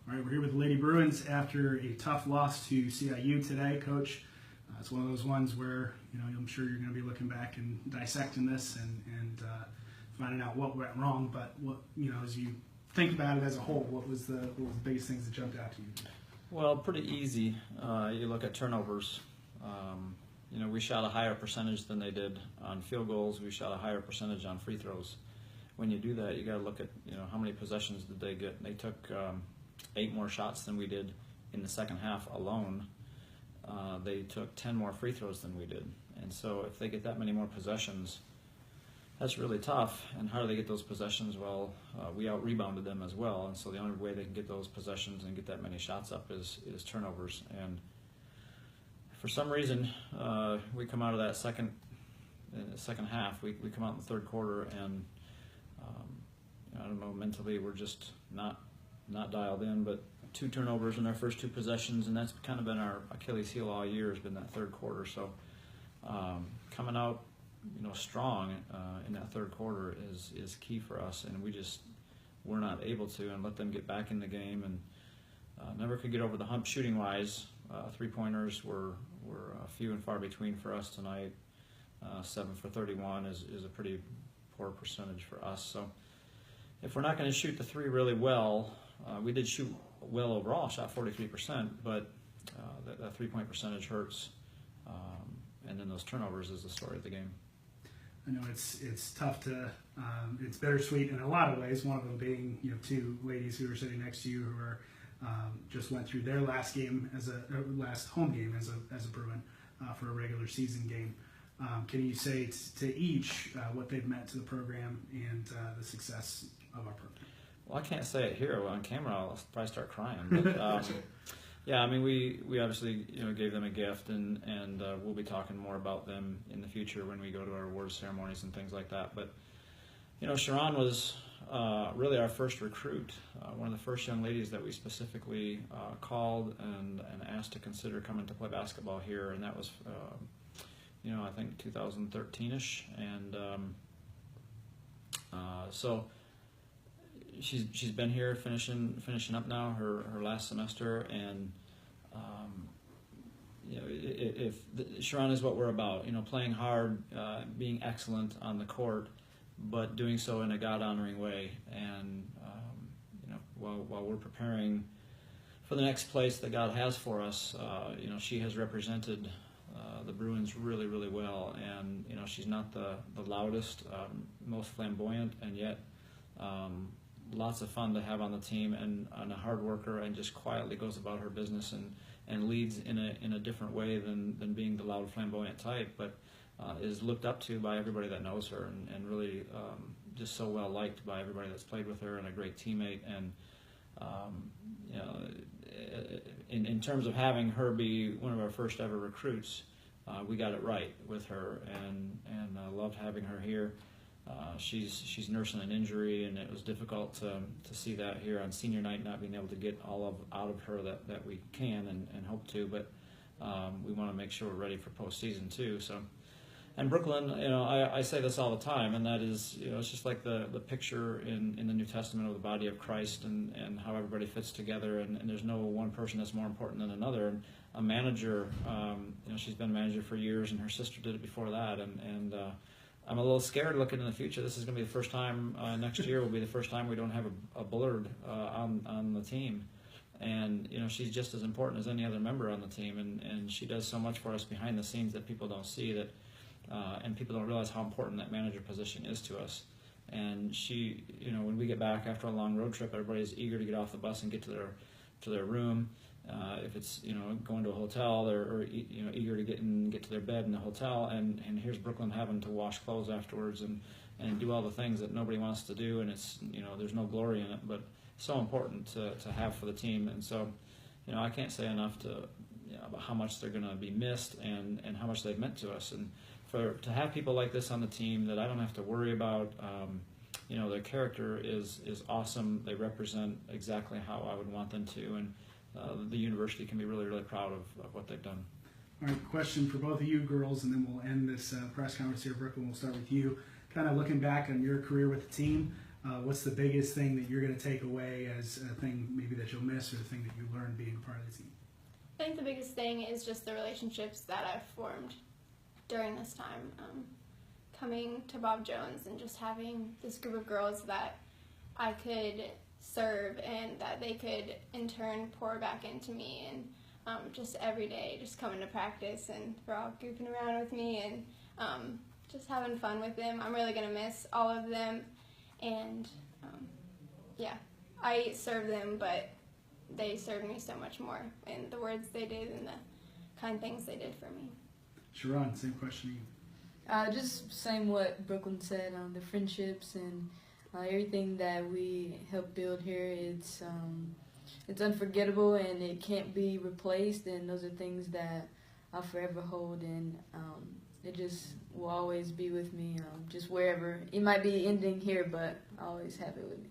All right, we're here with the Lady Bruins after a tough loss to CIU today, Coach. It's one of those ones where I'm sure you're going to be looking back and dissecting this and finding out what went wrong. But what as you think about it as a whole, what was the biggest things that jumped out to you? Well, pretty easy. You look at turnovers. We shot a higher percentage than they did on field goals. We shot a higher percentage on free throws. When you do that, you got to look at how many possessions did they get. They took 8 more shots than we did in the second half alone. They took 10 more free throws than we did. And so if they get that many more possessions, that's really tough. And how do they get those possessions? Well, we out-rebounded them as well. And so the only way they can get those possessions and get that many shots up is turnovers. And for some reason, we come out of that second half. We come out in the third quarter, and I don't know, mentally we're just not dialed in. But 2 turnovers in our first 2 possessions, and that's kind of been our Achilles heel all year, has been that third quarter. So coming out strong in that third quarter is key for us, and we're not able to, and let them get back in the game, and never could get over the hump shooting wise. 3-pointers were few and far between for us tonight. 7 for 31 is a pretty poor percentage for us. So if we're not going to shoot the 3 really well, we did shoot well overall, shot 43%, but that 3-point percentage hurts. And then those turnovers is the story of the game. I know it's tough to it's bittersweet in a lot of ways. One of them being 2 ladies who are sitting next to you who are just went through their last game last home game as a Bruin for a regular season game. Can you say to each what they've meant to the program and the success of our program? Well, I can't say it here. On camera, I'll probably start crying. But, yeah, I mean, we obviously gave them a gift, and we'll be talking more about them in the future when we go to our awards ceremonies and things like that. But Sha'Ron was really our first recruit, one of the first young ladies that we specifically called and asked to consider coming to play basketball here, and that was I think 2013ish, and so. She's been here finishing up now her last semester, and Sha'Ron is what we're about. Playing hard, being excellent on the court, but doing so in a God-honoring way. And while we're preparing for the next place that God has for us, she has represented the Bruins really, really well. And she's not the loudest, most flamboyant, and yet. Lots of fun to have on the team, and a hard worker, and just quietly goes about her business and leads in a different way than being the loud, flamboyant type, but is looked up to by everybody that knows her, and really just so well liked by everybody that's played with her, and a great teammate. And in terms of having her be one of our first ever recruits, we got it right with her, and loved having her here. She's nursing an injury, and it was difficult to see that here on senior night, not being able to get all out of her that we can and hope to, but we want to make sure we're ready for postseason too. So, and Brooklyn, I say this all the time, and that is, it's just like the picture in the New Testament of the body of Christ, and how everybody fits together, and there's no one person that's more important than another. And a manager, she's been a manager for years, and her sister did it before that, and I'm a little scared looking in the future. This is going to be the first time, next year will be the first time we don't have a Bullard on the team. And, she's just as important as any other member on the team, and she does so much for us behind the scenes that people don't see, that, and people don't realize how important that manager position is to us. And she, when we get back after a long road trip, everybody's eager to get off the bus and get to their room. If it's going to a hotel, they're eager to get to their bed in the hotel, and here's Brooklyn having to wash clothes afterwards and do all the things that nobody wants to do, and it's there's no glory in it, but so important to have for the team. And so I can't say enough about how much they're going to be missed and how much they've meant to us, and to have people like this on the team that I don't have to worry about. Their character is awesome. They represent exactly how I would want them to, and the university can be really, really proud of what they've done. All right, question for both of you girls, and then we'll end this press conference here. Brooklyn, we'll start with you. Kind of looking back on your career with the team, what's the biggest thing that you're going to take away as a thing maybe maybe that you'll miss, or the thing that you learned being a part of the team? I think the biggest thing is just the relationships that I've formed during this time. Coming to Bob Jones and just having this group of girls that I could serve and that they could in turn pour back into me, and just every day just coming to practice and they're all goofing around with me and just having fun with them. I'm really going to miss all of them, and yeah, I serve them, but they served me so much more in the words they did and the kind things they did for me. Sha'Ron, same question to you. Just saying what Brooklyn said, the friendships and everything that we help build here, it's unforgettable and it can't be replaced, and those are things that I'll forever hold, and it just will always be with me, just wherever. It might be ending here, but I always have it with me.